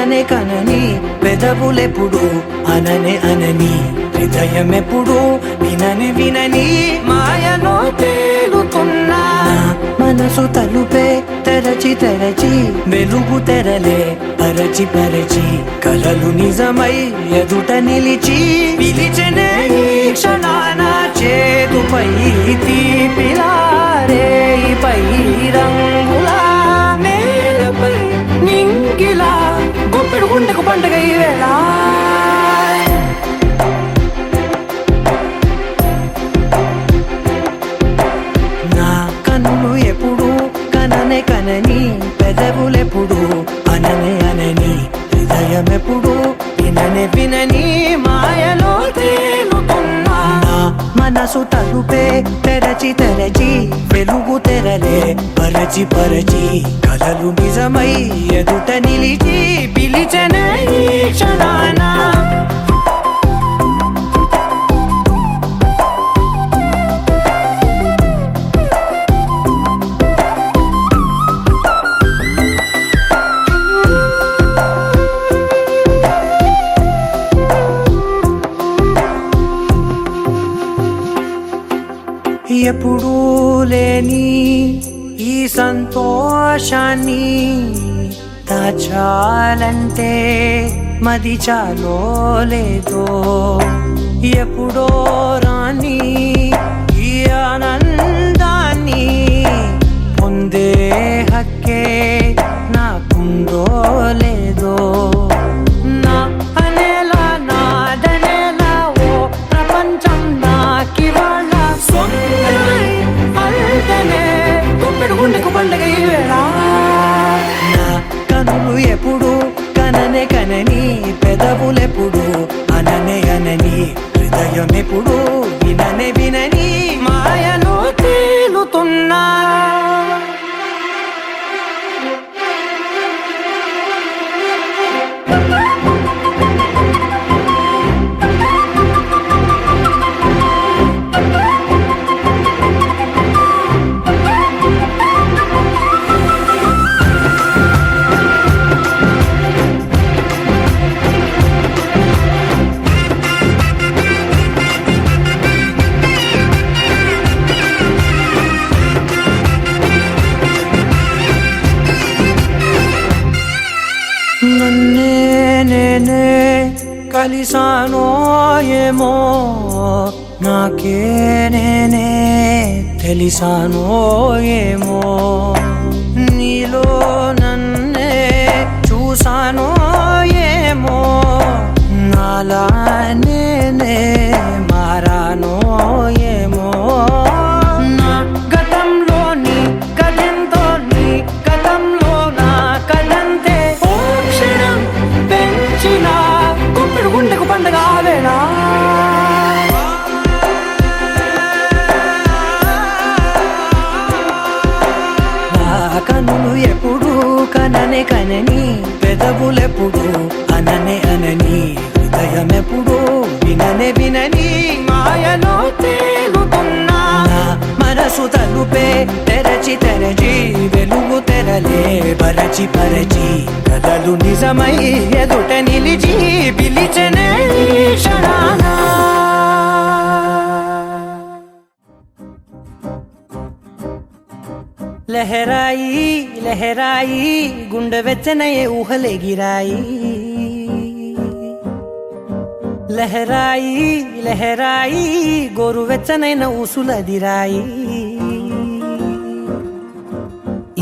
కననే కనని పెదవులెప్పుడు అననే అనని హృదయమెప్పుడు వినని వినని మాయలో తేలుతున్నా మనసు తలుపే తెరచి తెరచి వెలుగు తెరలే పరచి పరచి కలలు నిజమై ఎదుట నిలిచి పిలిచెనే ఈ క్షణాన చేతుపై తీపిలారే పై రంగులా నేలపై నింగిలా గొప్పెడు గుండెకు పండగ ఈ వేళ నా కన్నులు ఎప్పుడు కననే కనని పెదవులెప్పుడు అననే అనని హృదయమెప్పుడు విననే వినని మాయలో తేలుతున్నా మనసు తలుపే తెరచి తెరచి వెలుగు తెరలే పరచి పరచి కలలు నిజమై ఎదుట నిలిచి పిలిచెనే ఈ క్షణాన ఎప్పుడూ లేని ఈ సంతోషాన్ని దాచాలంటే మది చాలో లేదో ఎప్పుడో రాని ఈ ఆనందాన్ని పొందే హక్కే నాకుందో లేదో నా అనేలా నాదనేలా ఓ ప్రపంచం నాకివాళ్ళ గుండెకు పండగ ఈ వేళ నా కనులు ఎప్పుడు కననే కనని పెదవులెప్పుడు అననే అనని హృదయం ఎప్పుడు విననే వినని మాయలో తేలుతున్నా నన్నే నేనే కలిసానో ఏమో నాకే నేనే తెలిసానో ఏమో నీలో నన్నే చూసానో ఏమో నాలా నేనే మారానో ఏమో నా గతంలోని కథంతో నీ గతంలో నా కథంతే గుండెకు పండగ వేళ నా కన్నులు ఎప్పుడు కననే కనని పెదవులెప్పుడు అననే అనని హృదయమెప్పుడు విననే వినని మాయలో తేలుతున్నా మనసు తలుపే తెరచి తెరచి వెలుగు తెరలే పరచి పరచి కలలు నిజమై ఎదుట నిలిచి పిలిచెనే ఈ క్షణాన లహరాయి లహరాయి గుండె వెచ్చనయే ఊహలే గిరాయి లహరాయి లహరాయి గోరు వెచ్చనైన ఊసులదిరాయి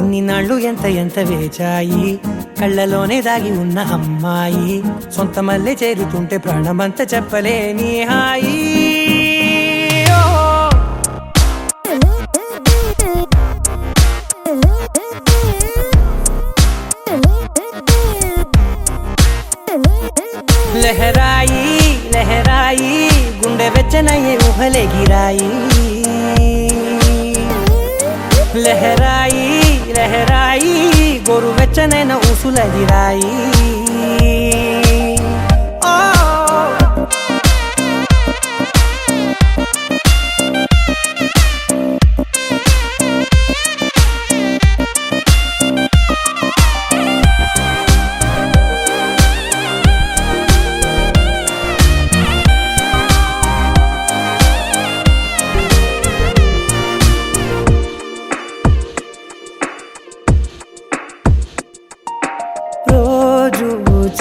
ఇన్ని నాళ్ళు ఎంత ఎంత వేచాయి కళ్ళలోనే దాగి ఉన్న అమ్మాయి సొంత మల్లె చేరుతుంటే ప్రాణమంత చెప్పలేని హాయి లహరాయి లహరాయి గుండె వెచ్చనయ్యే ఊహలే గిరాయి లహరాయి లహరాయి గోరు వెచ్చనైన ఊసులదిరాయి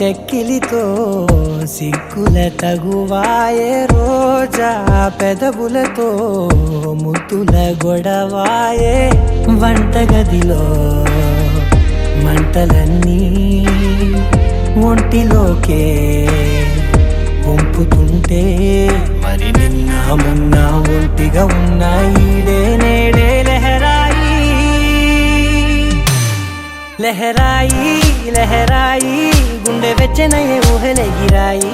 చెక్కిలితో సిగ్గుల తగువాయే రోజా పెదవులతో ముద్దుల గొడవాయే వంటగదిలో మంటలన్నీ ఒంటిలోకే వంపుతుంటే మరి నిన్న మొన్న ఒంటిగా ఉన్న ఈడే నేడే లహరాయి లహరాయి లహరాయి గుండె వెచ్చనయే ఊహలెగిరాయి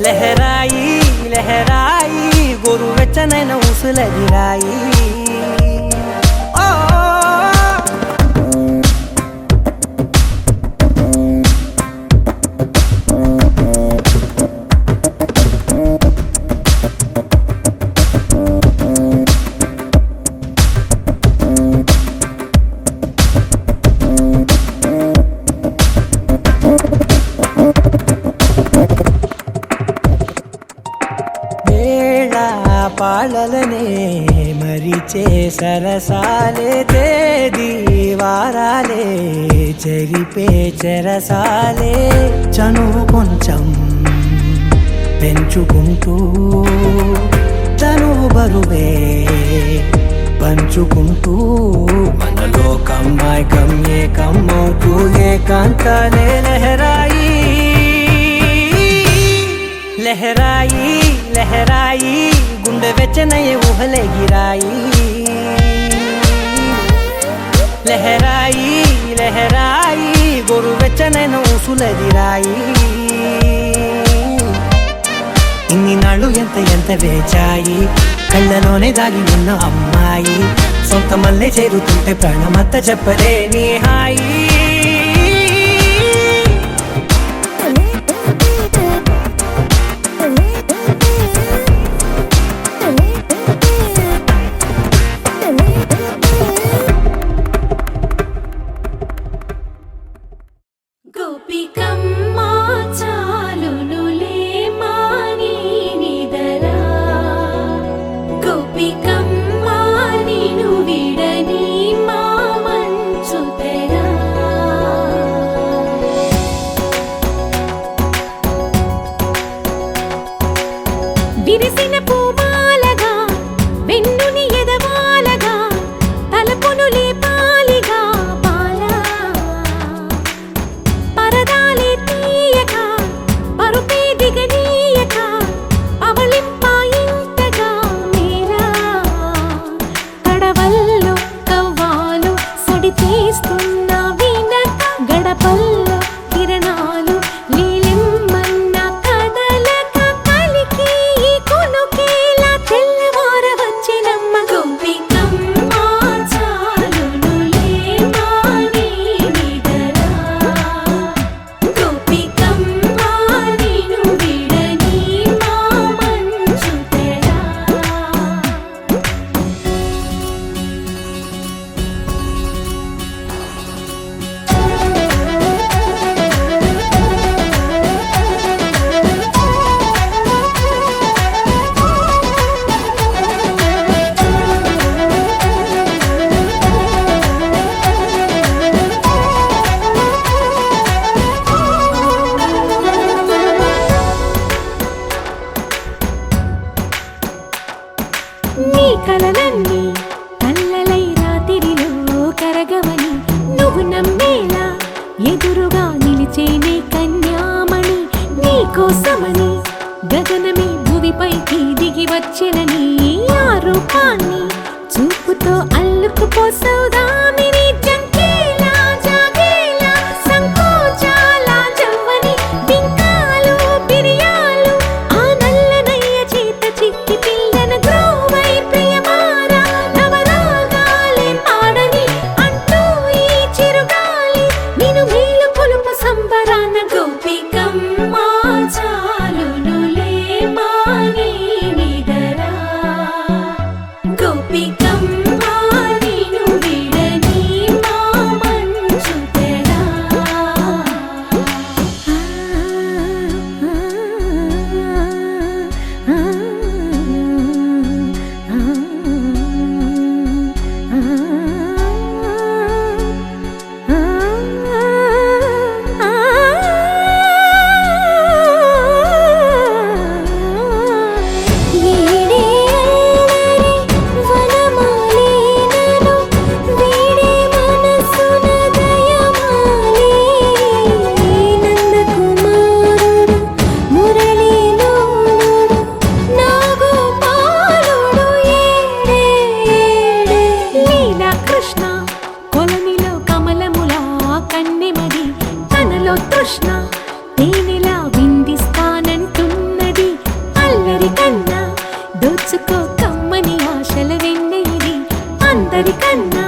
లహరాయి లహరాయి గోరు వెచ్చనైన ఊసులెగిరాయి పాలలనే మరిచే సరసాలే తేదీ వారాలే చెరిపే చెరసాలే చనువు కొంచెం పెంచుకుంటూ చనువు బరువే పంచుకుంటూ మనలో కమ్మాయి కమ్మే కమ్మవుతూ ఏకాంతాలే లహరాయి లహరాయి లహరాయి గుండె వెచ్చనయే ఊహలెగిరాయి లహరాయి లహరాయి గోరు వెచ్చనైన ఊసులెగిరాయి ఇన్ని నాళ్ళు ఎంత వేచాయి కళ్ళలోనే దాగి ఉన్న అమ్మాయి సొంత మల్లె చేరుతుంటే ప్రాణమంత చెప్పలేని హాయి విరిసిన పూమాలగా వెన్నుని ఎదవాలగా తలపును లేపాలిగా బాలా పరదాలే తీయక పరుపే దిగనీయక అవలింపాయింతగా మేరా కడవల్లో కవ్వాలు సడి తీస్తున్న వినక గడపల్లో కిరణాలు లీలెమ్మన్న కదలక కలికి కొనుకేలా తెల్లవార వచ్చినమ్మ గోపికమ్మ చాలునులే మాని నిదరా గోపికమ్మ నిను విడని మా మంచు తెరా నీ కలలన్నీ కళ్ళలై రాత్రిలో కరగవని నువ్వు నమ్మేలా ఎదురుగా నిలిచేనే కన్యామణి నీ కోసమని గగనమే భూమిపైకి దిగి వచ్చినని ఆ రూపాన్ని చూపుతో అల్లుకుపోసౌదామిని జంకేలా జాగేలా సంకోచాల జవ్వని బింకాలు బిరియాలు ఆ నల్లనయ్య చేత చిక్కి పిల్లన గ్రోవై ప్రియమారా నవరాగాలే పాడని అంటూ ఈ చిరుగాలి నిన్ను మేలు కొలుపు సంబరాన గోపికమ్మ చాలునులే మాని నిదరా గోపికమ్మ నిను విడని కన్నెమది తనలో తృష్ణ తేనెలా విందిస్తానంటున్నది అల్లరి కన్నా దోచుకో కమ్మని ఆశల వెన్నెయిది అందరికన్నా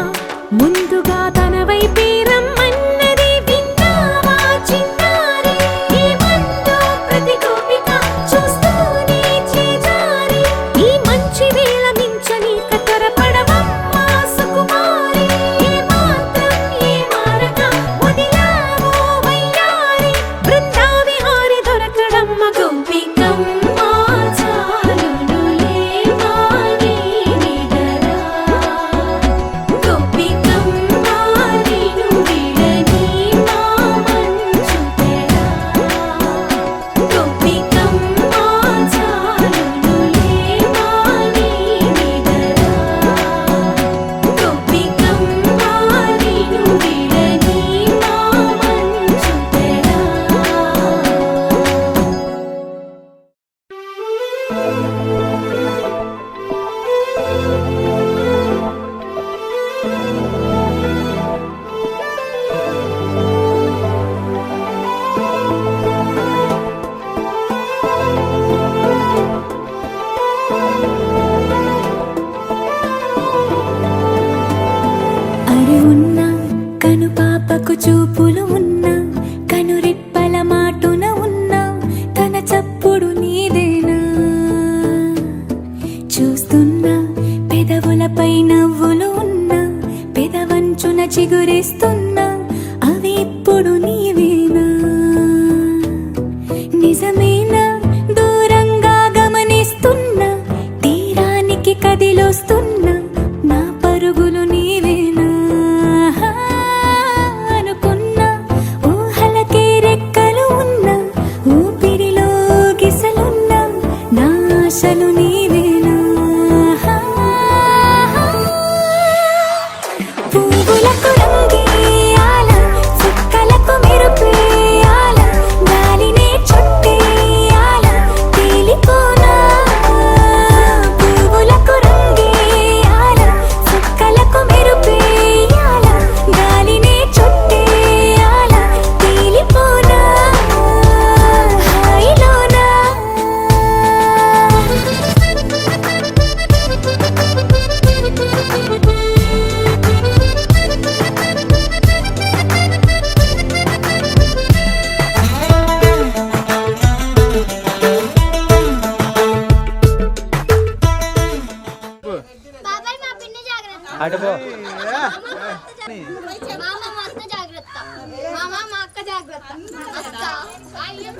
ముందుగా తన వైపే రమ్మన్నది విన్నావా చిన్నారి ఏమందో ప్రతి గోపిక చూస్తూనే చేజారి ఈ మంచి వేళ మించని కతరపడవమ్మా సుకుమారి ఏ మాత్రం ఏ మారక వదిలావో వయ్యారి బృందావిహారి దొరకడమ్మ గోపికమ్మ చాలునులే మాని నిదరా గోపికమ్మ నిను విడని మా మంచు తెరా గోపికమ్మ చాలునులే మాని నిదరా గోపికమ్మ నిను విడని మా మంచు తెరా అరే ఉన్నా కను పాపకు చూపులు ఉన్నా కను రెప్పల మాటున ఉన్నా తన చప్పుడు నీదేనా చూస్తున్నా పెదవులపై నవ్వులు ఉన్నా పెదవంచున చిగురిస్తున్నా అవి ఇప్పుడు నీవేనా నిజమేనా దూరంగా గమనిస్తున్నా తీరానికి కదిలొస్తున్నా నా పరుగులు నీవేనా అనుకున్నా ఊహలకే రెక్కలు ఉన్నా ఊపిరిలో గిసలున్నా నా ఆశలు నీవేనా పువ్వులకు రంగేయాల చుక్కలకు మెరుపేయాల గాలినే చుట్టేయాల తేలిపోనా పువ్వులకు రంగేయాల చుక్కలకు మెరుపేయాల గాలినే చుట్టేయాల తేలిపోనా హాయిలోనా బాబాయ్ మా పిన్ని జాగ్రత్త అటుపో మామ మా అక్క జాగ్రత్త మామ మా అక్క జాగ్రత్త అక్క అయ్యో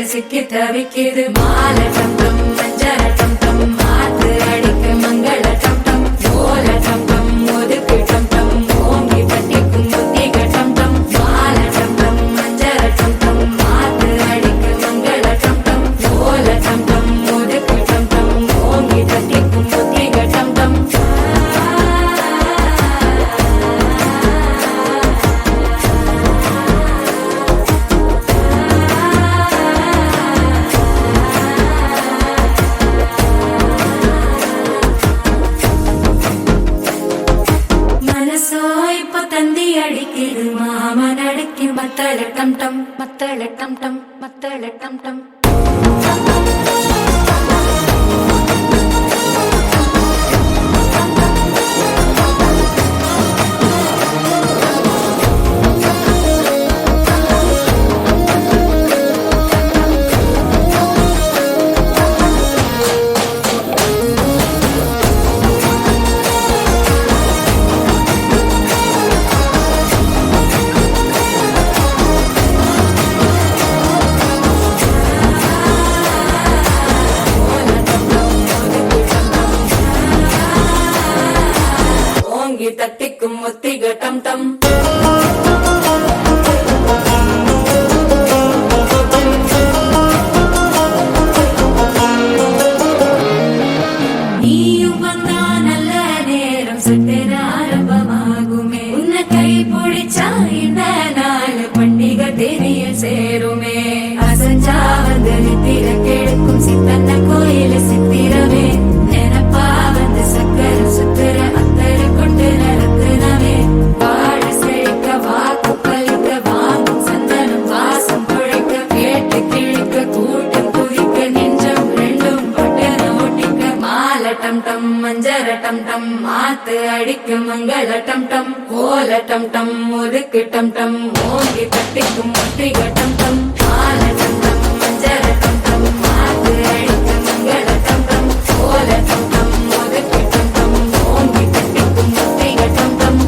சிக்கி தவிக்கிது மால டம்டம் மஞ்சள டம்டம் மாத்து அடிக்கு மங்கள டம்டம் ஓல டம்டம் ஒதுக்கு டம்டம் ஓங்கி பட்டிக்கும் புத்திக டம்டம் மால டம்டம் மஞ்சள டம்டம் மாத்து அடிக்கு மங்கள டம்டம் ஓல டம்டம் ஒதுக்கு டம்டம் ஓங்கி பட்டிக்கும் புத்திக டம்டம் மத்தள டம் டம் மத்தள டம் டம் மத்தள டம் டம் விதியில் சேருமே அசஞ்சா வந்து நித்திர கெடுக்கும் சித்தன்ன கோயில சித்திரமே நினப்பா வந்து சக்கர சுத்திர அத்தர கொண்டு நடத்துனவே வாழ செழிக்க வாக்கு பலிக்க வாங்கும் சந்தனம் வாசம் குழைக்க கேட்டு கிழிக்க கூட்டம் குதிக்க நெஞ்சம் ரெண்டும் பட்டன ஒட்டிக்க மால டம் டம் மஞ்சர டம் டம் மாத்து அடிக்க மங்கள டம் டம் கோல டம் டம் ஒதுக்கு டம் டம் ஓங்கி தட்டிக்கும் ஒற்றிக டம் டம் மால டம் டம் மஞ்சர டம் டம் மாத்து அடிக்க மங்கள டம் டம் கோல டம் டம் ஒதுக்கு டம் டம் ஓங்கி தட்டிக்கும் ஒற்றிக டம் டம்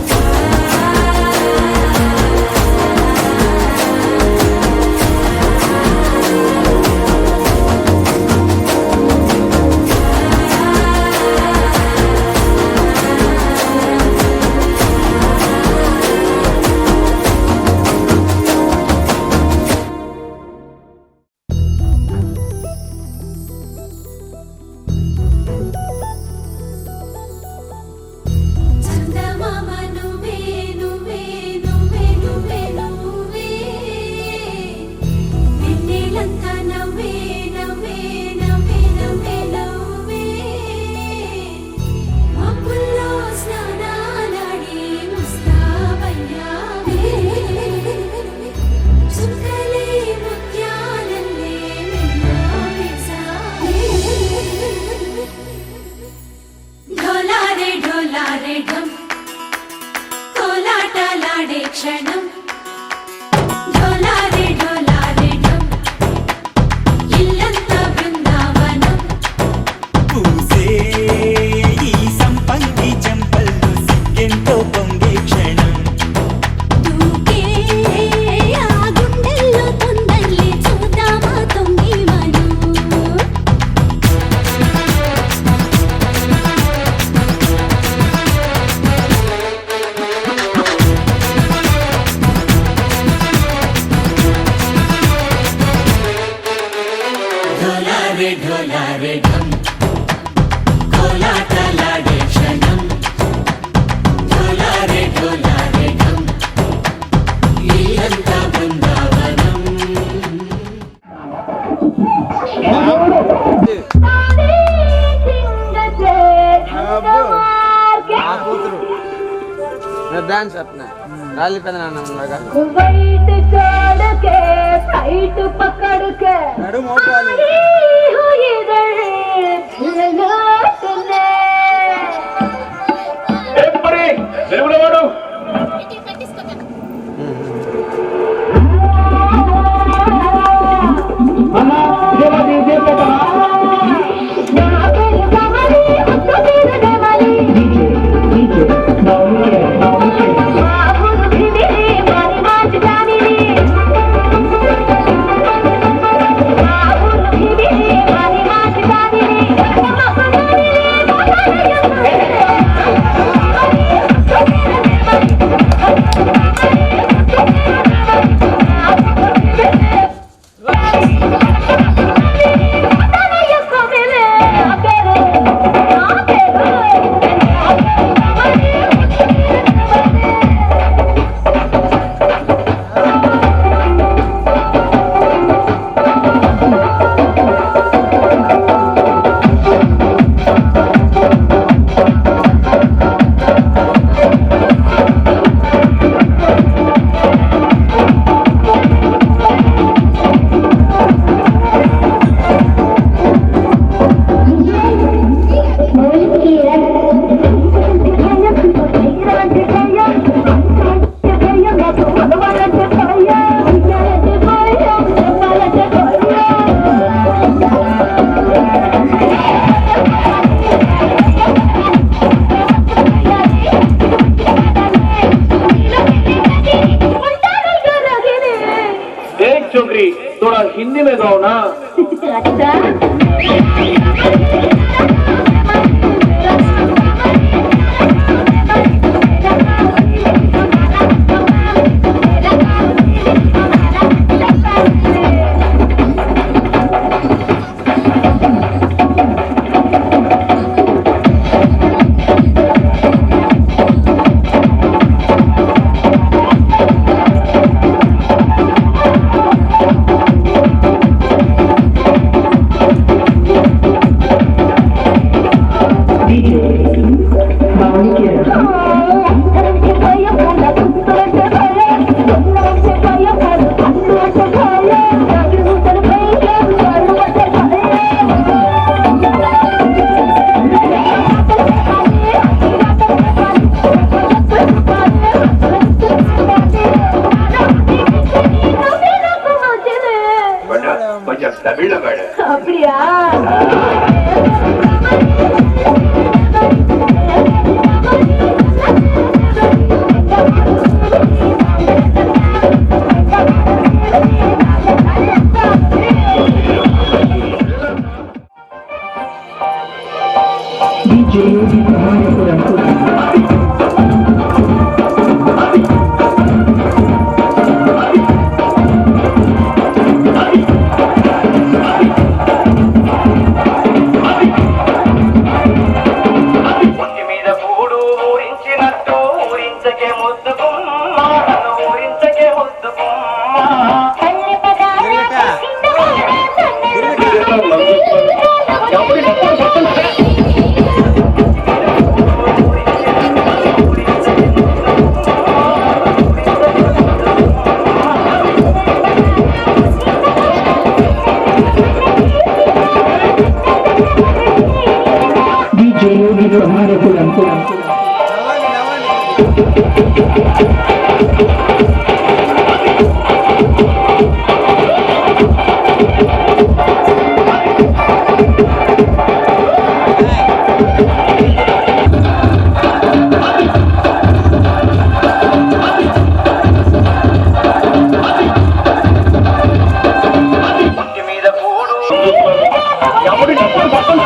చందమామ నువ్వే నువ్వే నువ్వే నువ్వే నువ్వే వెన్నెలంతా నవ్వే నవ్వే నవ్వే నవ్వే నవ్వే మబ్బుల్లో స్నానాలాడి ముస్తాబయ్యావే చుక్కలే ముత్యాలల్లే మెల్లావేశావే ढोलारे ढोलारे ढम कोलाटलाडे क्षणम ढोलारे ढोलारे ढम इल्लंता बृंदावनम పూసే ఈ సంపంగి చెంపల్లో సిగ్గెంతో పొంగే క్షణం దూకే ఆ గుండెల్లో తొందరలే చూద్దామా తొంగి మనం ढोलारे ढोलारे ढम కోలాటలాడే క్షణం ढोलारे ढोलारे ढम ఇల్లంతా బృందావనం డాన్స్ అట్నా రాలి పెద్ద నాన్న వైట్ కాడకే ఫ్లైట్ పక్కడకే నడు మోపాలి छोकरी थोड़ा हिंदी में गाओ ना। கொஞ்சம் தமிழ்ல பாடு. அப்படியா? ఒంటి మీద పూడు ఊరించినట్టు ఊరించకే ముద్దుకుమ్మ, నన్ను ఊరించకే ముద్దుకుమ్మ. ఒంటి మీద పూడు ఎవడి డబ్బులు పక్కన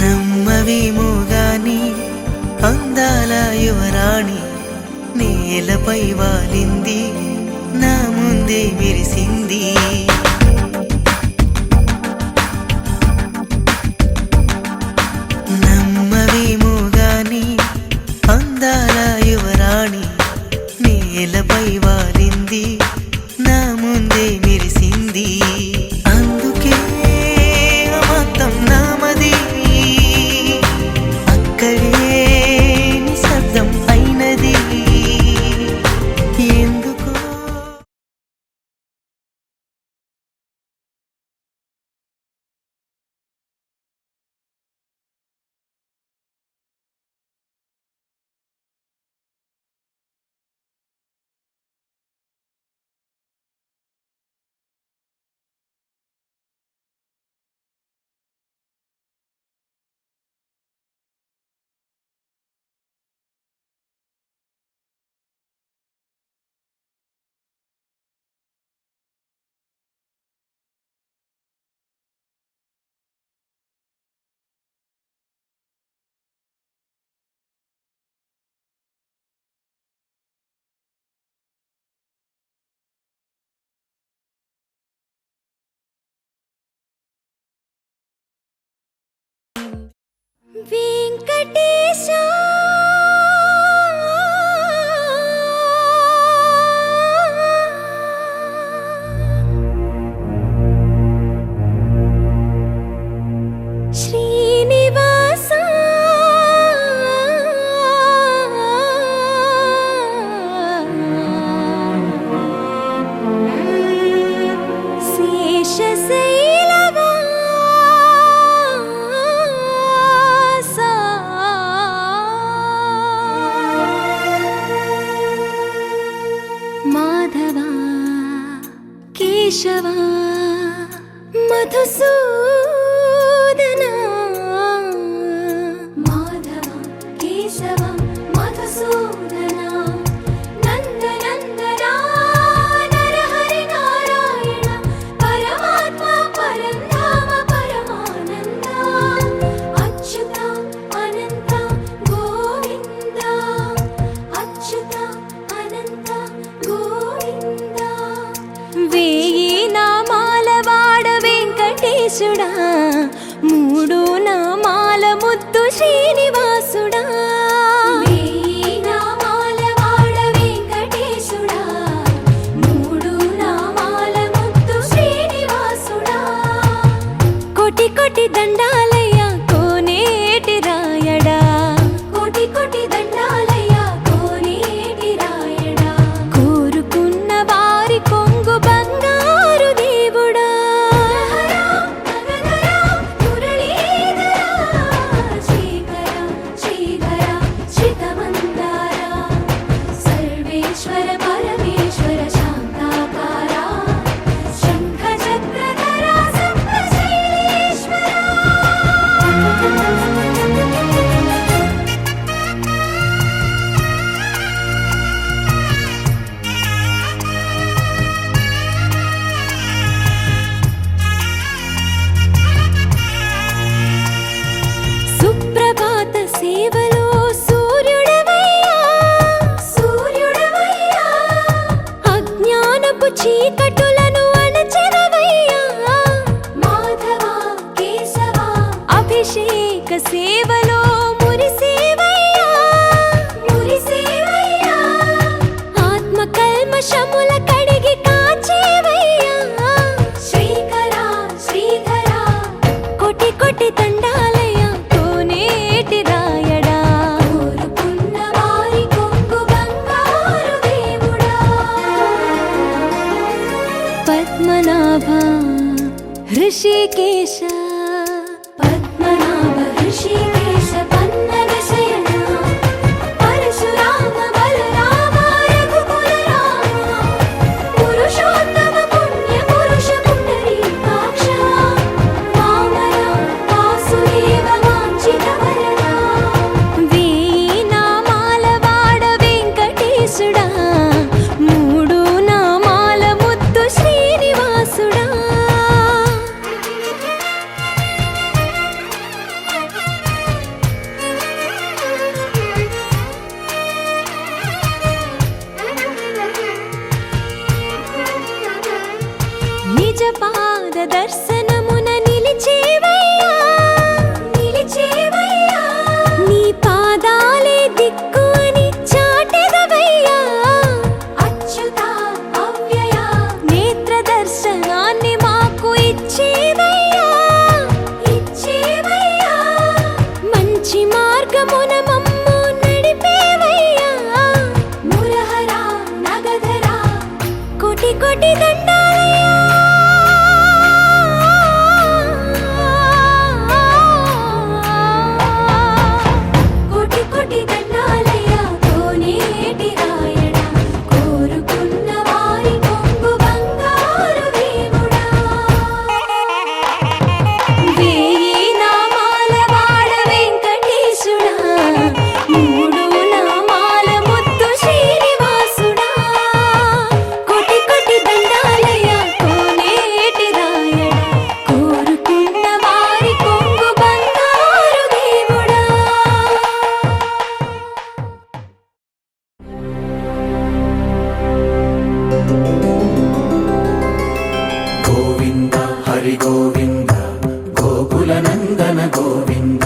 నమ్మవేమో గాని అందాల యువరాణి నేలపై వాలింది, నా ముందే మెరిసింది. నమ్మవేమో గాని అందాల యువరాణి నేలపై వాలింది, నా ముందే మెరిసింది. అందుకే అమంతం నామది, అక్కడే నిశ్శబ్దం అయినది. ఎందుకో వెంకటేశ కేశవ మధుసూదన మాధవ కేశవ మధుసూదన నందనందన నరహరి నారాయణ పరమాత్మ పరంధామ పరమానంద అచ్యుత అనంత గోవింద అచ్యుత అనంత గోవింద వేయి నామాల వాడ వెంకటేశుడా మూడు నామాల ముద్దు శ్రీనివాసుడా వేయి నామాల వాడ వెంకటేశుడా మూడు నామాల ముద్దు శ్రీనివాసుడా కోటి కోటి దండాలయ్య కోనేటి రాయడా కోటి కోటి దండాలయ్య కోనేటి రాయడా కోరుకున్న వారి కొంగు బంగారు దేవుడా సర్వేశ్వర పరమేశ్వర శాంతాకార శంఖ చక్రధర సప్తశైలేశ్వర సుప్రభాత సేవలో సూర్యుడవయ్యా సూర్యుడవయ్యా అజ్ఞానపు చీకటులను అణచెదవయ్యా మాధవ కేశవ అభిషేక సేవలో మురిసేవయ్యా మురిసేవయ్యా ఆత్మ కల్మషముల కడిగి కాచేవయ్యా శ్రీకర శ్రీధర కోటి కోటి దండాలయ కోనేటి రాయడా కోరుకున్న వారి కొంగు బంగారు దేవుడా పద్మనాభ హృషికేశ పద్మనాభ హృషికేశ పన్నగ శయన పరశురామ బలరామ రఘుకుల రామ పురుషోత్తమ పుణ్య పురుష పుండరీకాక్ష వామన వాసుదేవ వాంఛిత వరద వేయి నామాల వాడ వెంకటేశుడా మూడు నామాల ముద్దు శ్రీనివాసుడా నిజ పాద దర్శనమున నిలిచేవయ్యా నిలిచేవయ్యా నీ పాదాలే దిక్కు అని చాటెదవయ్యా అచ్యుత అవ్యయ నేత్ర దర్శనాన్ని మాకు ఇచ్చేవయ్యా ఇచ్చేవయ్యా మంచి మార్గమున మమ్ము నడిపేవయ్యా మురహర నగధర కోటి కోటి దండాలయ్యా కోటి కోటి దండాలయ్యా కోనేటి రాయడా కోరుకున్న వారి కొంగు బంగారు దేవుడా వేయి నామాల వాడ వెంకటేశుడా మూడు నామాల ముద్దు శ్రీనివాసుడా కోటి కోటి దండాలయ్యా కోనేటి రాయడా కోరుకున్న వారి కొంగు బంగారు దేవుడా గోవింద హరి గోవింద గోకుల నందన గోవింద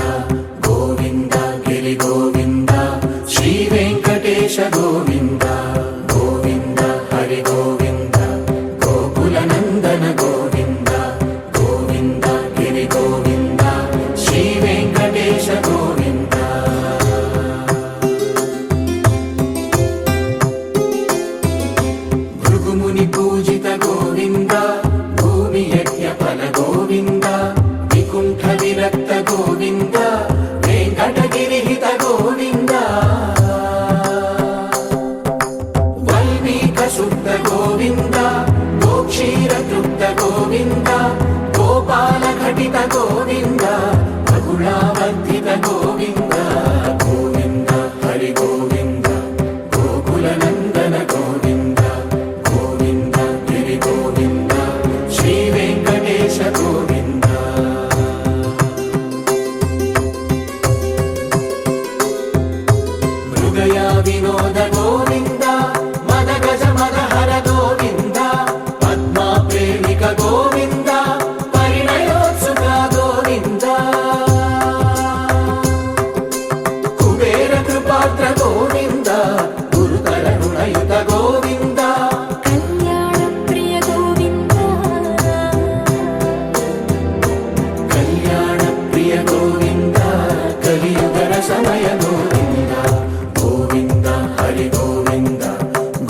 గోవింద గిరి గోవింద శ్రీ వెంకటేశ గోవింద గోవింద హరి గోవింద గోకుల నందన గోవింద గోవింద గిరి గోవింద శ్రీ వెంకటేశ గోవింద భృగుముని పూజిత గోవింద భూమి యజ్ఞ ఫల గోవింద వికుంఠ విరక్త గోవింద వెంకటగిరిహిత గోవింద వల్మీక శుద్ధ గోవింద గోప క్షీరతృప్త గోవింద గోపాల ఘటిత గోవింద బహుళావర్ధిత గోవింద గోవింద హరి గోవింద గోకుల నందన గోవింద గోవింద గిరి గోవింద శ్రీ వెంకటేశ గోవింద మృగయా వినోద గోవింద మద గజ మదహర గోవింద పద్మా ప్రేమిక గోవింద పరిణయోత్సుక గోవింద కుబేర కృపాత్ర గోవింద గురుతర రుణయుత గోవింద కళ్యాణ ప్రియ గోవింద కళ్యాణ ప్రియ గోవింద కలియుగర సమయ గోవింద గోవింద హరి గోవింద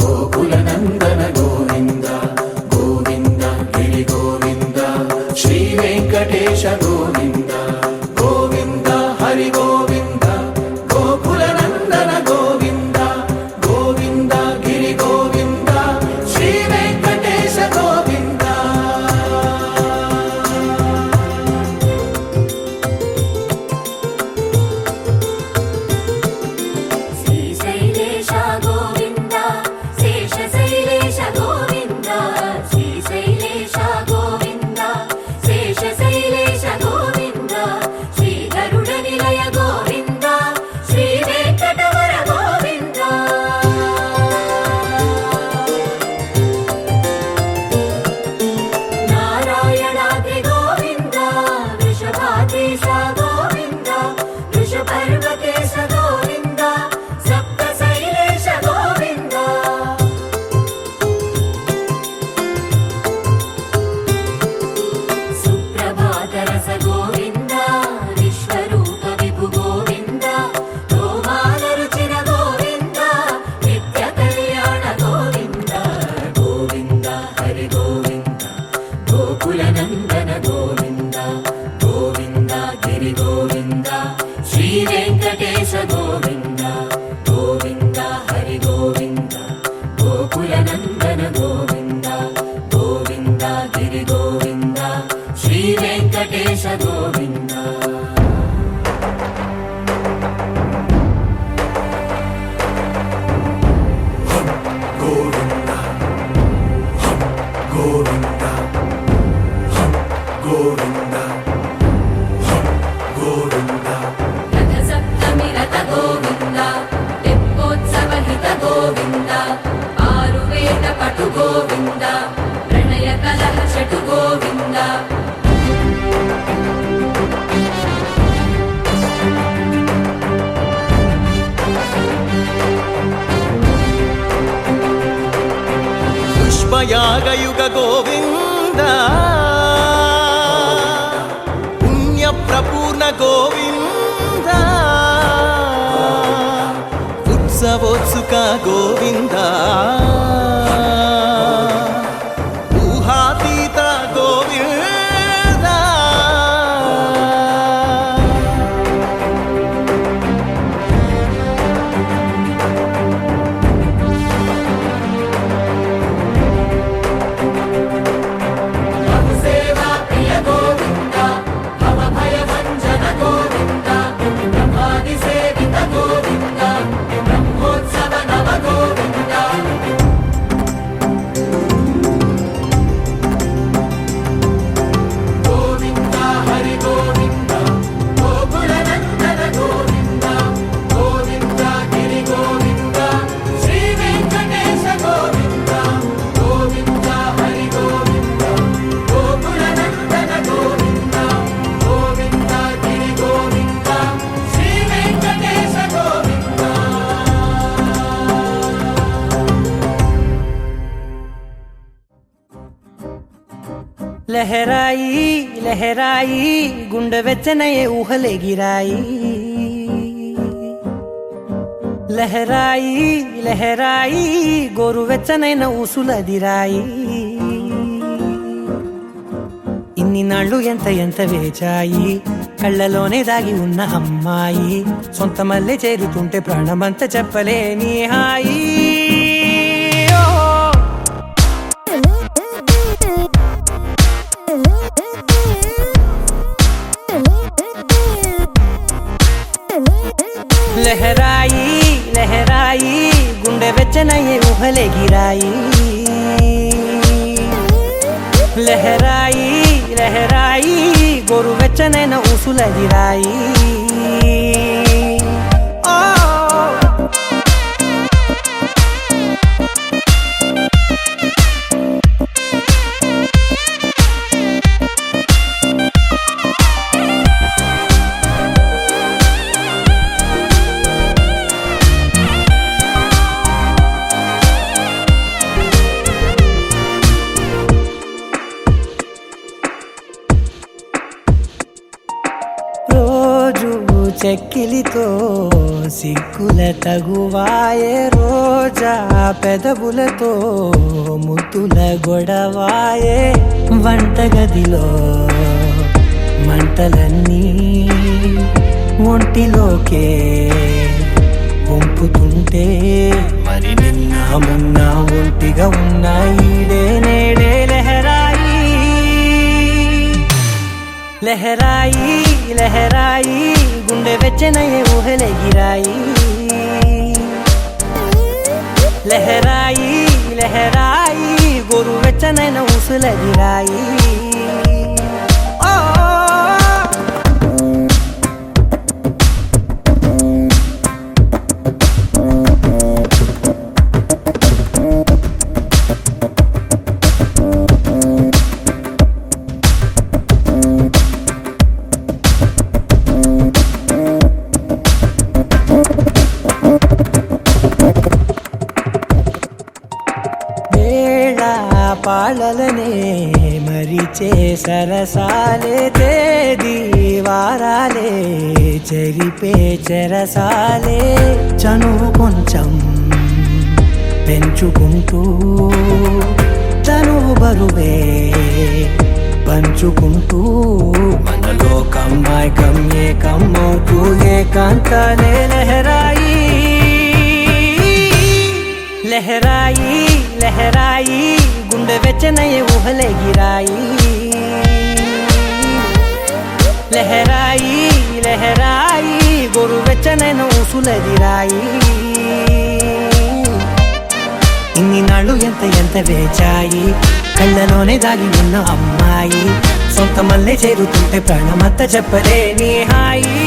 గోకుల నందన గోవింద గోవింద గిరి గోవింద శ్రీ వెంకటేశ గోవింద గోవింద హరి గోవింద గోకుల నందన గోవింద గోవింద గిరి గోవింద శ్రీ వెంకటేశ గోవింద శ్రీశైలేశ గోవింద శేషశైలేశ గోవింద శ్రీశైలేశ గోవింద శేషశైలేశ గోవింద శ్రీ గరుడ నిలయ గోవింద శ్రీ వెంకటవర గోవింద నారాయణాద్రి గోవింద వృషభాద్రీశ గోవింద వృషపర్వతేశ గోవింద సప్తశైలేశ గోవింద సుప్రభాతరస గోవింద విశ్వరూప విభు గోవింద గోమాల రుచిర గోవింద నిత్య కళ్యాణ గోవింద గోవింద హరి గోవింద గోకుల నందన గోవింద గోవింద గిరి గోవింద శ్రీ వెంకటేశ గోవింద గోవింద హరి గోవింద గోకుల నందన గోవింద గోవింద గిరి గోవింద శ్రీ వెంకటేశ గోవింద గోవింద గోవింద గోవింద గోవింద రథ సప్తమి రథ గోవింద తెప్పోత్సవ హిత గోవింద ఆరువేద పటు గోవింద ప్రణయ కలహ షటు గోవింద పుష్పయాగయుగ గోవింద పుణ్యప్రపూర్ణ గోవింద ఉత్సవోత్సుక గోవింద ఊహాతీత గోవింద సేవా ప్రియ గోవింద భవ భయ భంజన గోవింద బ్రహ్మాది సేవిత గోవింద బ్రహ్మోత్సవ నవ గోవింద గోవింద హరి గోవింద గోకుల నందన గోవింద గోవింద గిరి గోవింద శ్రీ వెంకటేశ గోవింద గోవింద హరి గోవింద గోకుల నందన గోవింద గోవింద గిరి గోవింద శ్రీ వెంకటేశ గోవింద లహరాయి లహరాయి గుండె వెచ్చనయే ఊహలెగిరాయి లహరాయి లహరాయి గోరు వెచ్చనైన ఊసులదిరాయి ఇన్ని నాళ్ళు ఎంత ఎంత వేచాయి కళ్ళలోనే దాగి ఉన్న అమ్మాయి సొంత మల్లె చేరుతుంటే ప్రాణమంతా చెప్పలేని హాయి ఓ ఊహలెగిరాయి లహరాయి లహరాయి గోరువెచ్చనైన ఊసులెగిరాయి రోజు చెక్కిలితో సిగ్గుల తగువాయే రోజా పెదవులతో ముద్దుల గొడవాయే వంటగదిలో మంటలన్నీ ఒంటిలోకే వంపుతుంటే మరి నిన్న మొన్న ఒంటిగా ఉన్నాయి నేడే లహరాయి లహరాయి లహరాయి గుండె వెచ్చనయ్యే ఊహలెగిరాయి లహరాయి లహరాయి గోరు వెచ్చనైన ఊసులెగిరాయి పాలలనే మరిచే సరసాలే తేదీ వారాలే చెరిపే చెరసాలే చనువు కొంచెం పెంచుకుంటూ తనువు బరువే పంచుకుంటూ మనలో కమ్మాయికం ఏకమవుతూ ఏకాంతాలే లహరాయి లహరాయి లహరాయి గుండె వెచ్చనయ్యే ఊహలెగిరాయి లహరాయి లహరాయి గోరు వెచ్చనైన ఊసులెగిరాయి ఇన్ని నాళ్ళు ఎంత వేచాయి కళ్ళలోనే దాగి ఉన్న అమ్మాయి సొంత మల్లె చేరుతుంటే ప్రాణమంతా చెప్పలేని హాయి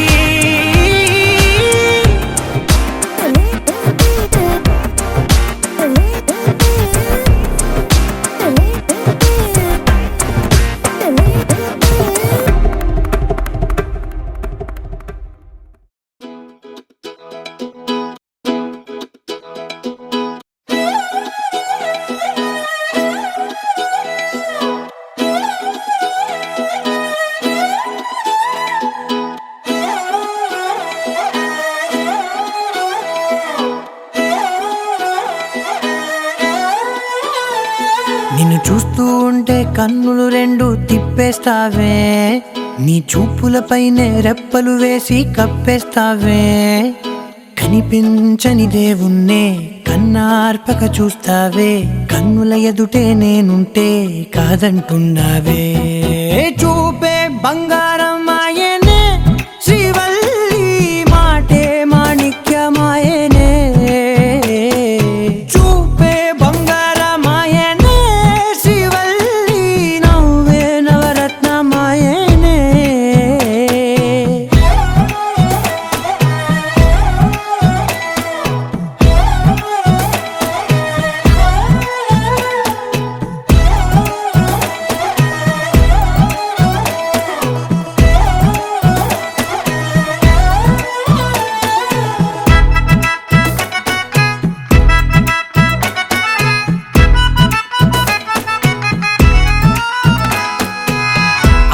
నిన్ను చూస్తూ ఉంటే కన్నులు రెండు తిప్పేస్తావే నీ చూపులపైనే రెప్పలు వేసి కప్పేస్తావే కనిపించని దేవుణ్ణే కన్నార్పక చూస్తావే కన్నుల ఎదుటే నేనుంటే కాదంటున్నావే చూపే బంగారం ఆయనే శ్రీవల్లి మాటే మాణిక్యమాయనే చూపే బంగారమాయనే శ్రీవల్లి నవ్వే నవరత్నమాయనే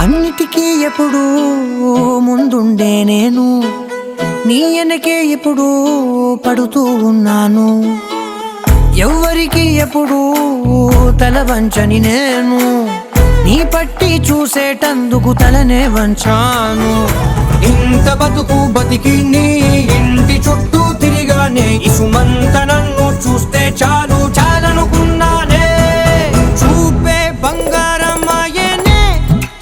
అన్నిటికీ ఎప్పుడు ముందుండే నేను నీ వెనకే ఎప్పుడు పడుతూ ఉన్నాను ఎవ్వరికి ఎప్పుడు తల వంచని నేను నీ పట్టి చూసేటందుకు తలనే వంచాను ఇంత బతుకు బతికి నీ ఇంటి చుట్టూ తిరిగానే ఇసుమంత నన్ను చూస్తే చాలు చాలనుకున్నానే చూపే బంగారమాయనే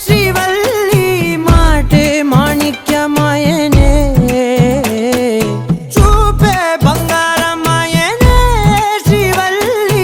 శ్రీవల్లి మాటే మాణిక్యమాయనే చూపే బంగారమాయనే శ్రీవల్లి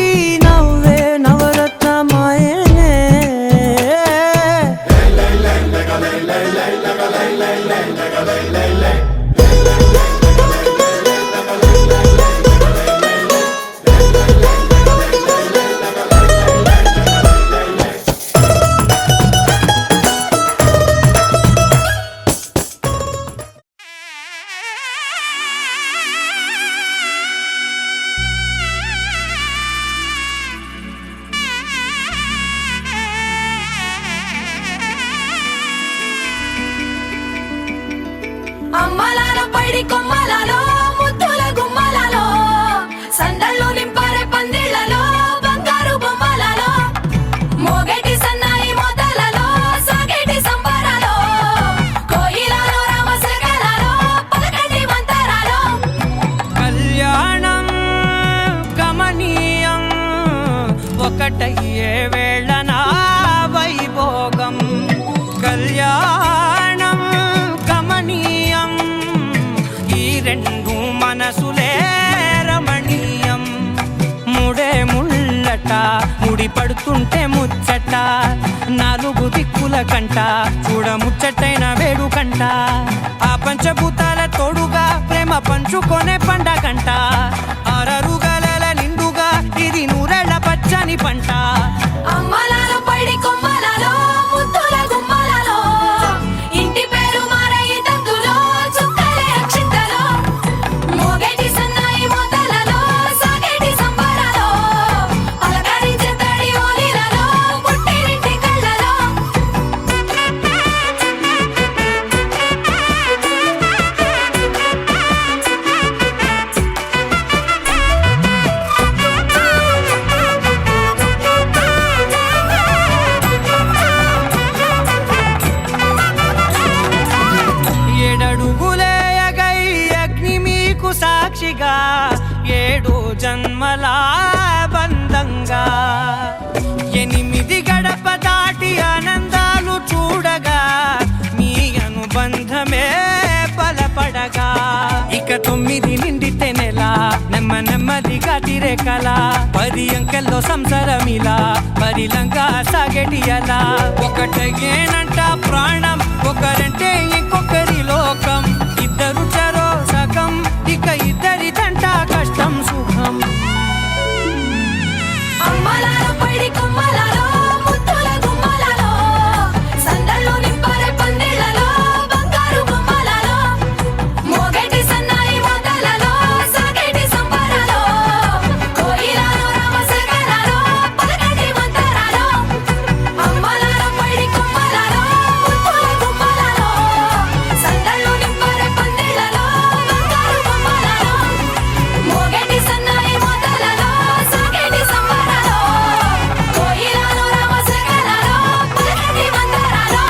ఒకటయ్యే వేళనా వైభోగం కళ్యాణం కమనీయం ఈ రెండు మనసులే రమణీయం ముడే ముళ్ళట ముడి పడుతుంటే ముచ్చట నాలుగు దిక్కుల కంట చూడ ముచ్చటైన వేడుకంట ఆ పంచభూతాల తోడుగా ప్రేమ పంచుకొనే పండగంట ఆరరుగల నిండుగా ఇది నూరెళ్ళ పచ్చని పంట అమ్మలాలో పడి కొమ్మలలో ముద్దుల గుమ్మలలో ఇంటి పేరు మారయి తందులో చుక్కలే అక్షింతలో మోగేటి సన్నాయి మోతలలో సాగేటి సంబరాలో పలకరించే తడి ఓలిలలో పుట్టినింటి కళ్ళలో ఏడడుగులేయగై అగ్ని మీకు సాక్షిగా 7 జన్మల బంధంగా 8 గడప దాటి ఆనందాలు చూడగా మీ అనుబంధమే బలపడగా ఇక 9 నిండితే నెల నెమ్మదిగా తిరే కల 10 అంకెల్లో సంసారమిలా పరిలంగా సాగేటి అలా ఒకటేనంట ప్రాణం ఒకరంటే ఇంకొకరి లోకం ఇద్దరు చరో సగం ఇక ఇద్దరిదంట కష్టం సుఖం అమ్మలాలో పడి కొమ్మలలో ముద్దుల గుమ్మలలో సందళ్ళు నింపారే పందిళ్ళలో బంగారు బొమ్మలలో మోగేటి సన్నాయి మోతలలో సాగేటి సంబరాలో కోయిలలో రామశకరాలో పలకటి మంతరాలో అమ్మలాలో పడి కొమ్మలలో ముద్దుల గుమ్మలలో సందళ్ళు నింపారే పందిళ్ళలో బంగారు బొమ్మలలో మోగేటి సన్నాయి మోతలలో సాగేటి సంబరాలో కోయిలలో రామశకరాలో పలకటి మంతరాలో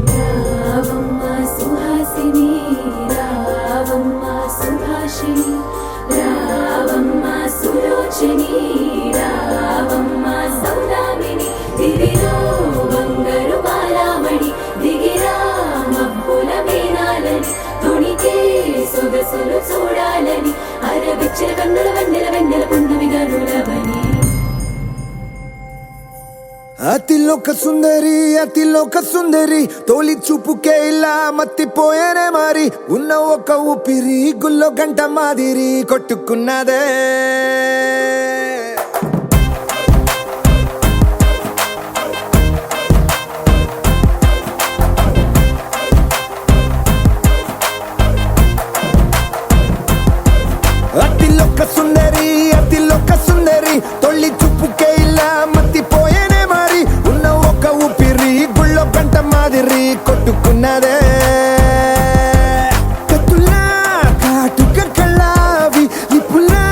రావమ్మ సుహాసిని రావమ్మ సుభాషిణి రావమ్మ సులోచని రావమ్మ సౌదామిని దివిలో బంగారు బాలామణి దిగిరా మబ్బుల మీనాలని తొణికే సొగసులు చూడాలని అరవిచ్చల కన్నుల వెన్నెల పున్నమి గనులవని అతిలోక సుందరి తోలి చూపుకే ఇలా మత్తిపోయేనే మారి ఉన్న ఒక ఊపిరి గుల్లో గంట మాదిరి కొట్టుకున్నదే అతిలోక సుందరి తొలి చూపుకే ఇలా మత్తిపోయేనే మారి ఉన్న ఒక ఊపిరి గుళ్ళో గంట మాదిరి కొట్టుకున్నదే కత్తులా కాటుక కళ్ళావి ఇప్పులా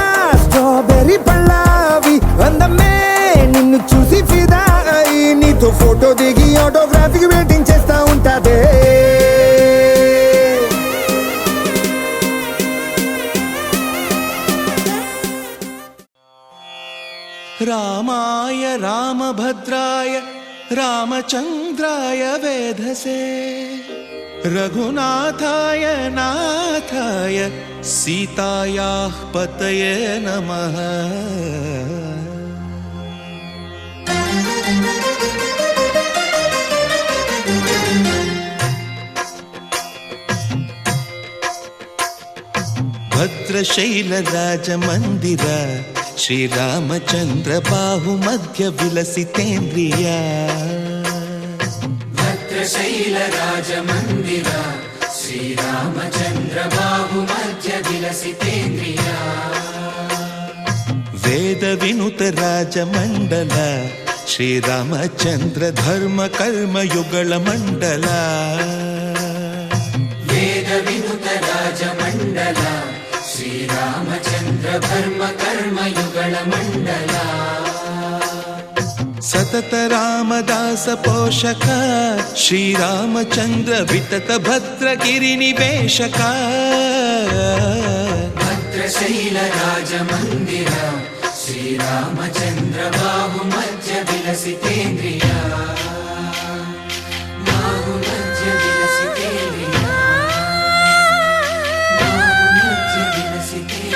స్ట్రాబెర్రీ పళ్ళావి అందమే నిన్ను చూసి ఫిదా అయి నీతో ఫోటో దిగి ఆటోగ్రాఫీకి వెయిటింగ్ చేస్తా ఉంటాదే రామాయ రామభద్రాయ రామచంద్రాయ వేధసే రఘునాథాయ నాథాయ సీతాయాః పతయే నమః భద్రశైల రాజమందిర శ్రీరామచంద్ర బాహుమధ్య విలసితేంద్రియ భద్రశైల రాజమందిర శ్రీరామచంద్ర బాహుమధ్య విలసితేంద్రియ వేద వినుత రాజమండల శ్రీరామచంద్ర ధర్మ కర్మ యుగళ మండల వేద వినుత రాజమండల శ్రీరామచంద్ర ధర్మ కర్మ యుగళ మండల సతత రామదాస పోషక శ్రీరామచంద్ర వితత భద్రగిరి నివేశక భద్రశైల రాజమందిర శ్రీరామచంద్ర బాహు మధ్య విలసితేంద్రియ బాహు మధ్య విలసితేంద్రియ బాహు మధ్య విలసితేంద్రియ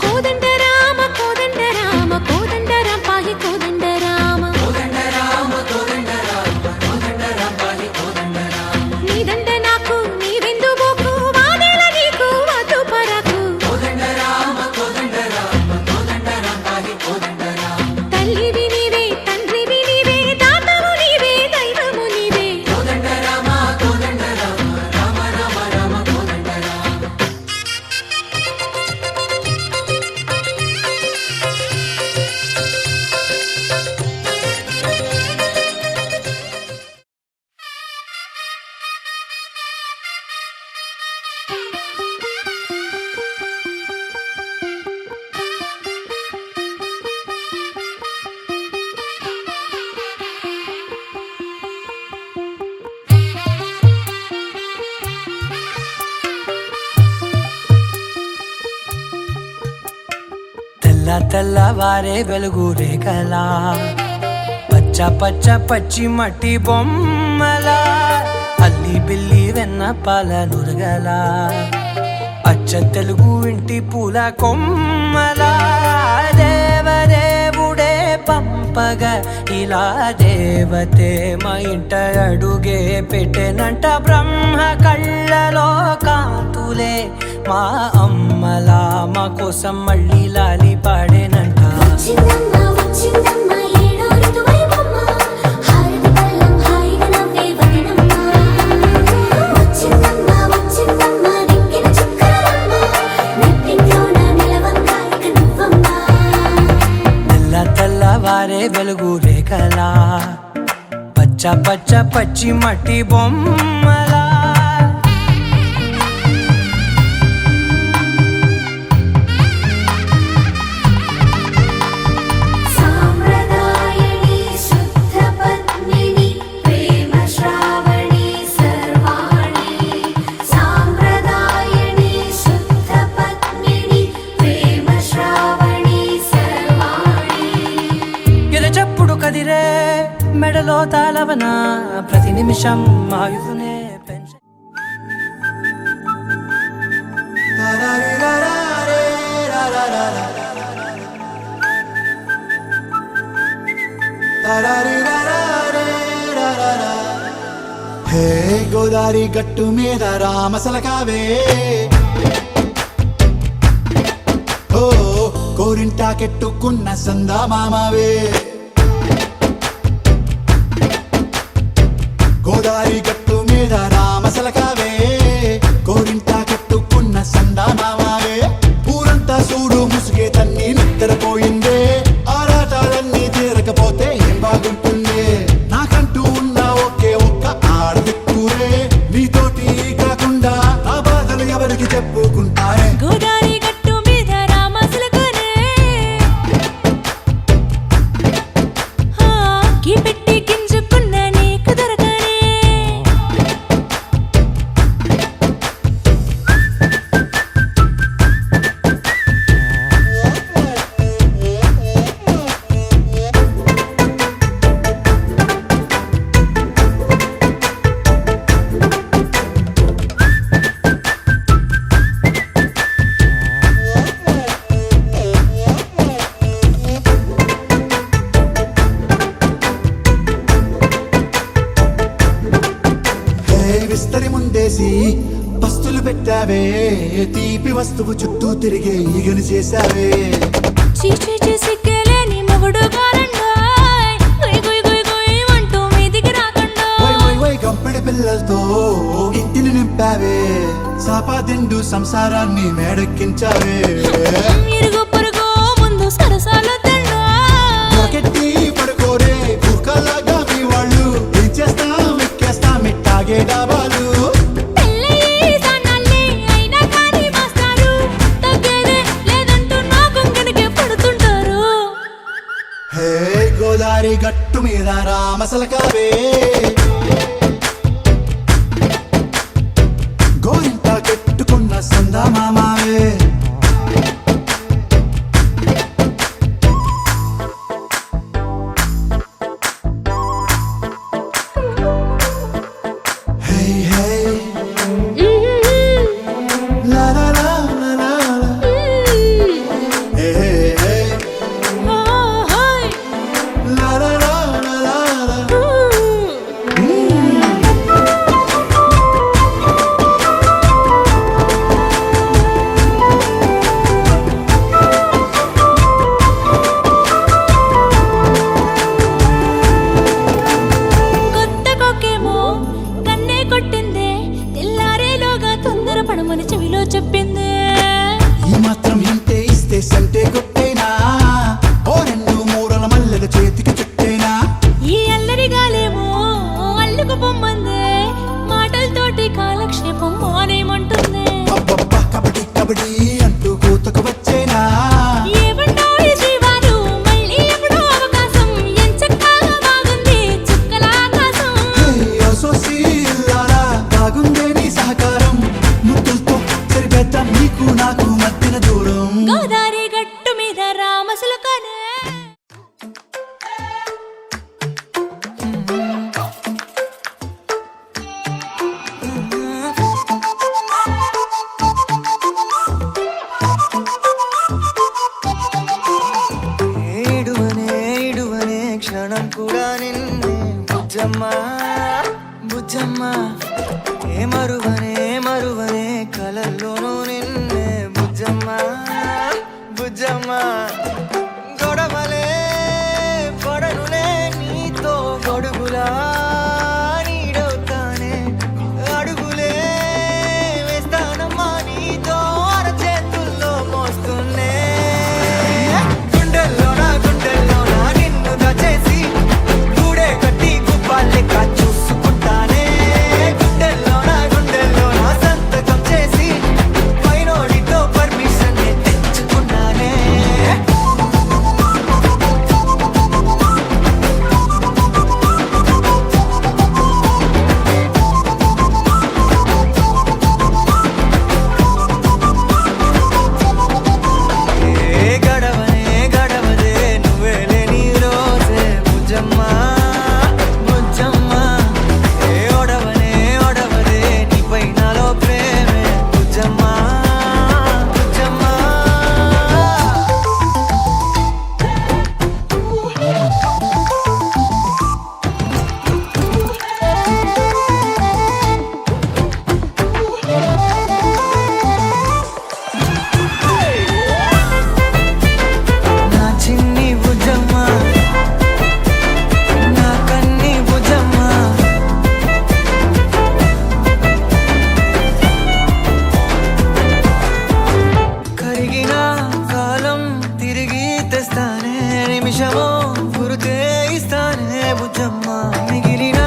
కోదండ రామ కోదండ రామ కోదండ రామ పాహి కోదండ రామ కోదండ రామ కోదండ రామ కోదండ రామ పాహి కోదండ రామ నీదండ నాకు నీవెందు బోకు వాదేల నీకు వద్దు పరకు కోదండ రామ కోదండ రామ కోదండ రామ పాహి కోదండ రామ తల్లివి నీవే తండ్రివి నీవే దాతవు నీవే దైవము నీవే కోదండ రామ కోదండ రామ రామ రామ రామ కోదండ రామ తెల్ల తెల్లవారే వెలుగు రేఖలా పచ్చ పచ్చ పచ్చి మట్టి బొమ్మలా అల్లి బిల్లి వెన్న పాల నురగలా అచ్చ తెలుగు ఇంటి పూల కొమ్మలా దేవదేవుడే పంపగ ఇలా దేవతే మా ఇంట అడుగే పెట్టెనంట బ్రహ్మ కళ్ళలో కాంతులే మా అమ్మలా మా కోసం మళ్ళీ లాలి పాడేనంట వచ్చిందమ్మ వచ్చిందమ్మ ఏడో ఋతువైవమ్మ హారతి పళ్ళం హాయిగా నవ్వే వదనమ్మ వచ్చిందమ్మ వచ్చిందమ్మ నెక్కిన చుక్కలమ్మ నెట్టింట్లోన నిలవంగా ఇక నువ్వమ్మ తెల్ల తెల్లవారే వెలుగు రేఖలా పచ్చ పచ్చ పచ్చి మట్టి బొమ్మలా సాంప్రదాయని శుద్ధ పద్మిని ప్రేమ శ్రావణి సర్వాణి సాంప్రదాయని శుద్ధ పద్మిని ప్రేమ శ్రావణి సర్వాణి ఎరచప్పుడు కదిరే మెడలో తాళవన ప్రతి నిమిషం ఆయుధునే పెంచ హే గోదారి గట్టు మీద రామసలకావే ఓ కోరింటాకెట్టుకున్న సందా మామావే గోదారి గట్టు మీద రామసలకావే కోరింటాకెట్టుకున్న సందా మామావే ఊరంతా చూడు ముసుగే తన్ని నిద్రపోయిందే ఆరాటాలన్నీ తీరకపోతే ఏం బాగుంటుందే నాకంటూ ఉన్న ఒకే ఒక్క ఆడదిక్కురే నీతోటి కాకుండా నా బాధలు ఎవరికి చెప్పుకుంటారే గోదారి గట్టు మీద రామసలకనే కీ పెట్టి గింజుకున్న నీకు దొరకనే విస్తరి ముందేసి పస్తులు పెట్టావే తీపి వస్తువు చుట్టూ తిరిగే ఈగను చేశావే చీచీ సిగ్గలేని మొగుడు గారండాయ్ గుయ్ గుయ్ గుయ్ గుయ్ అంటూ మీదికి రాకుండా వై వై వై గంపెడి పిల్లలతో ఇంటిని నింపావే సాపాదిండు సంసారాన్ని మేడెక్కించావే ఇరుగు పొరుగు ముందు సరసాలు తండా నాకెట్టి పడుకోరే కుక్కలాగా మీ వాళ్ళు ఏం చేస్తాం ఎక్కేస్తాం ఇట్టాగే డాబాలు పెళ్ళయి సానాళ్ళే అయినా కానీ మాస్తారు హే గోదారి గట్టు మీద రామసలకావే గోరింట కట్టుకున్న సందా మామావే Hey, hey. La la la la la la. Hey, hey, hey. La la la la la la. కొత్త కొక్కేమో కన్నే కొట్టిందే తెల్లారేలోగా తొందర పడమని చెవిలో చెప్పిందే ఈ మాత్రం హింటే ఇస్తే సంటే కొట్టేనా ఓ రెండు మూరల మల్లెల చేతికి చుట్టేనా ఈ అల్లరి గాలేమో అల్లుకు పొమ్మందే మాటలతోటి కాలక్షేపం మానేమంటుందే అబ్బబ్బా కబడ్డీ కబడ్డీ అంటూ కూతకు వచ్చేనా ఏమంటావు ఈ శ్రీవారు మళ్ళీ ఎప్పుడో అవకాశం ఎంచక్కా బాగుంది చుక్కల ఆకాశం సోసీలారా బాగుందే నీ సహకారం ముద్దులతో సరిపెద్దాం నీకు నాకు మధ్యన దూరం గోదారి గట్టు మీద రామసులకనే ఏడువనే ఏడువనే క్షణం కూడా నిన్నే బుజ్జమ్మ బుజ్జమ్మ ఏ మరువనే మరువనే కలల్లోనూ నిన్నే బుజ్జమ్మ బుజ్జమ్మ గొడవలే పడనులే నీతో గొడుగులా నీడవుతానే అడుగులే వేస్తానమ్మా నీతో అరచేతుల్లో మోస్తున్నే గుండెల్లోనా నిన్ను దచేసి గూడే కట్టి గుప్పాలెక్క చూసుకుంటానే గుండెల్లోనా సంతకం చేసి పైనోడితో పర్మిషన్ తెచ్చుకున్నానే ఏ గడవనే గడవదే నువ్వే లేని రోజే బుజ్జమ్మ బుజ్జమ్మ ఏ ఒడవనే ఒడవదే నీపై నాలో ప్రేమే బుజ్జమ్మ బుజ్జమ్మ నా చిన్ని బుజ్జమ్మ నా కన్ని బుజ్జమ్మ కరిగిన కాలం తిరిగి తెస్తానే నిమిషమో గురుతే ఇస్తానే బుజ్జమ్మ మిగిలిన